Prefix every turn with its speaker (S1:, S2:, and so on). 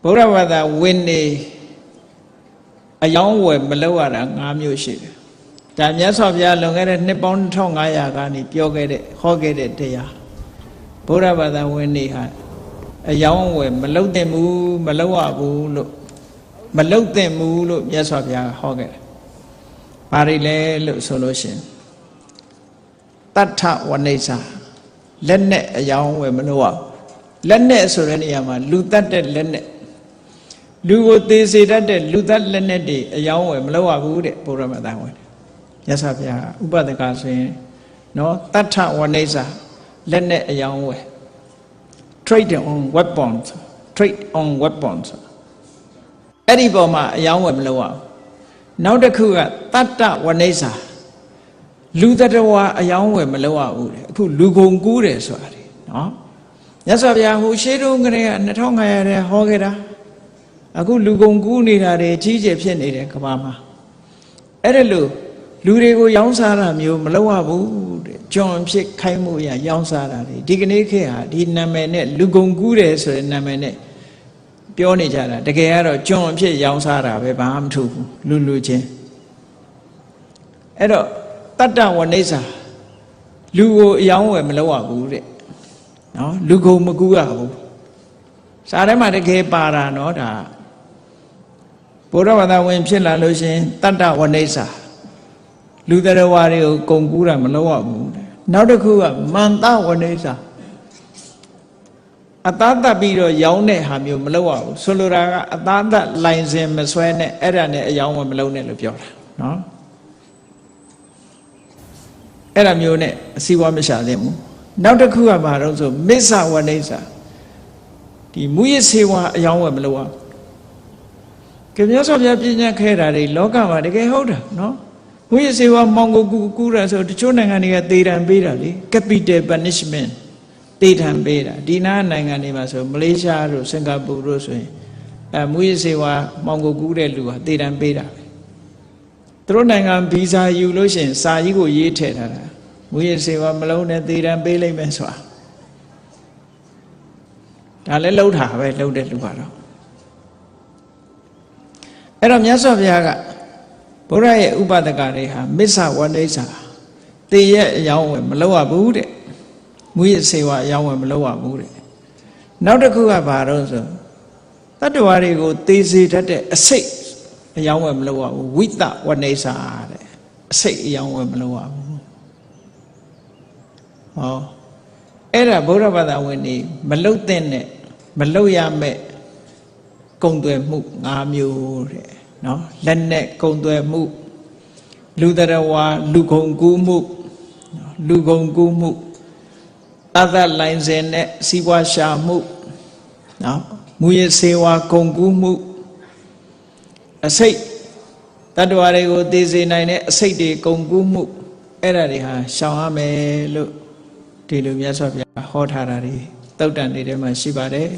S1: ဗုဒ္ဓဘာသာဝင်နေအယောင်းဝယ်မလုပ်ရတာ၅မျိုးရှိတယ်ဒါမြတ်စွာဘုရားလွန်ခဲ့တဲ့နှစ်ပေါင်း1500ကနေပြောခဲ့တဲ့ဟောခဲ့တဲ့တရားဗုဒ္ဓဘာသာဝင်နေဟာအယောင်းဝယ်မလုပ်သင့်ဘူးမလုပ်ရဘူးလို့မလုပ်သင့်ဘူးလို့မြတ်စွာဘုရားဟောခဲ့တယ်ဘာတွေလဲလို့ဆိုလို့ရှိရင်တတ္ထဝနိစ္စလက်နဲ့အယောင်းဝယ်မလုပ်ရလက်နဲ့ဆိုတဲ့နေရာမှာလူတတ်တဲ့လက်နဲ့လူကိုသေစေတတ်တဲ့လူတတ်လက်နဲ့တွေအယောင်းဝယ်မလုပ်ရဘူးတဲ့ဗုဒ္ဓဘာသာဝင်မြတ်စွာဘုရားဥပဒကဆိုရင်နော်တတ္ထဝနိစ္စလက်နဲ့အယောင်းဝယ် trade on weapons အဲ့ဒီပေါ်မှာအယောင်းဝယ်မလုပ်ရဘူးနောက်တစ်ခုကတတ္တဝနိစ္စလူတတဝါအယောင်းဝယ်မလုပ်ရဘူးတဲ့အခုလူကုန်ကူးတယ်ဆိုတာလေနော်မြတ်စွာဘုရားဟိုရှေးတုန်းကတည်းက2500တဲ့ဟောခဲ့တာအခုလူကုန်ကူးနေတာတွေကြီးကျယ်ဖြစ်နေတယ်ကမ္ဘာမှာအဲ့ဒါလို့လူတွေကိုရောင်းစားတာမျိုးမလုပ်ရဘူးတဲ့ကျွန်ဖြစ်ခိုင်းမှုရရောင်းစားတာတွေဒီကနေ့ခေတ်ဟာဒီနာမည်နဲ့လူကုန်ကူးတယ်ဆိုတဲ့နာမည်နဲ့ပြောနေကြတာတကယ်ကတော့ကျွန်ဖြစ်ရောင်းစားတာပဲဘာမှမထူးဘူးလူချင်းအဲ့တော့တတ္တဝနိစ္စလူကိုအယောင်းဝယ်မလုပ်ရဘူးတဲ့နော်လူကုန်မကူးရဘူးစာထဲမှာတကယ်ပါတာနော်ဒါဘုရားဘာသာဝင်ဖြစ်လာလို့ရှင်တတ္တဝနိစ္စလူတရားဝါတွေကိုကုန်ကူးတာမလုပ်ရဘူးတဲ့နောက်တစ်ခုကမန္တဝနိစ္စအသားတတ်ပြီးတော့ရောင်းတဲ့ဟာမျိုးမလုပ်ရဘူးဆိုလိုတာကအသားတတ်လိုင်စင်မဆွဲနဲ့အဲ့ဒါနဲ့အယောင်းဝယ်မလုပ်နဲ့လို့ပြောတာနော်အဲ့ဒါမျိုးနဲ့အစည်းအဝါးမရှာသင့်ဘူးနောက်တစ်ခုကဘာလို့ဆိုမစ္ဆဝနိစ္စဒီမူရစေဝါအယောင်းဝယ်မလုပ်ရဘူးကြမြတ်စွာဘုရားပြညတ်ခဲ့တာတွေလောကမှာတကယ်ဟုတ်တာနော်မူရစေဝါမောင်ကိုကူးတာဆိုတချို့နိုင်ငံတွေကသေဒဏ်ပေးတာလေ capital punishment သေဒဏ်ပေးတာဒီနာနိုင်ငံတွေမှာဆိုမလေးရှားတို့စင်ကာပူတို့ဆိုရင်မူရစေဝါမောင်ကိုကူးတဲ့လူဟာသေဒဏ်ပေးတာပဲသူတို့နိုင်ငံဗီဇာယူလို့ရှိရင်စာကြီးကိုရေးထည့်ထားတာမူရစေဝါမလုံးနဲ့သေဒဏ်ပေးလိုက်မယ်ဆိုတာဒါလည်းလှုပ်တာပဲလှုပ်တဲ့လူကတော့အဲ့တော့မြတ်စွာဘုရားကဘုရားရဲ့ဥပဒကတွေဟာမစ္ဆဝနိစ္စသေရဲ့အယောင်းဝယ်မလုပ်ရဘူးတဲ့မူရစေဝါအယောင်းဝယ်မလုပ်ရဘူးတဲ့နောက်တစ်ခုကဘာတော့ဆိုတတ္တဝါတွေကိုသေစေတတ်တဲ့အစိတ်အယောင်းဝယ်မလုပ်ရဘူးဝိတဝနိစ္စတဲ့အစိတ်အယောင်းဝယ်မလုပ်ရဘူးဟောအဲ့ဒါဗုဒ္ဓဘာသာဝင်တွေမလုပ်တဲ့နဲ့မလုပ်ရမဲ့ကုံသွယ်မှု၅မျိုးတဲ့နော်လက်နဲ့ကုံသွယ်မှုလူတရားဝါလူကုန်ကူးမှုလူကုန်ကူးမှုတသက်လိုင်စင်နဲ့စီးပွားရှာမှုနော်မူရစေဝါကုန်ကူးမှုအစိတ်တတ္တဝါတွေကိုသိစေနိုင်တဲ့အစိတ်တွေကုန်ကူးမှုအဲ့ဒါတွေဟာရှောင်ရမယ်လို့ဒီလိုမြတ်စွာဘုရားဟောထားတာတွေသုတ်တန်တွေထဲမှာရှိပါတယ်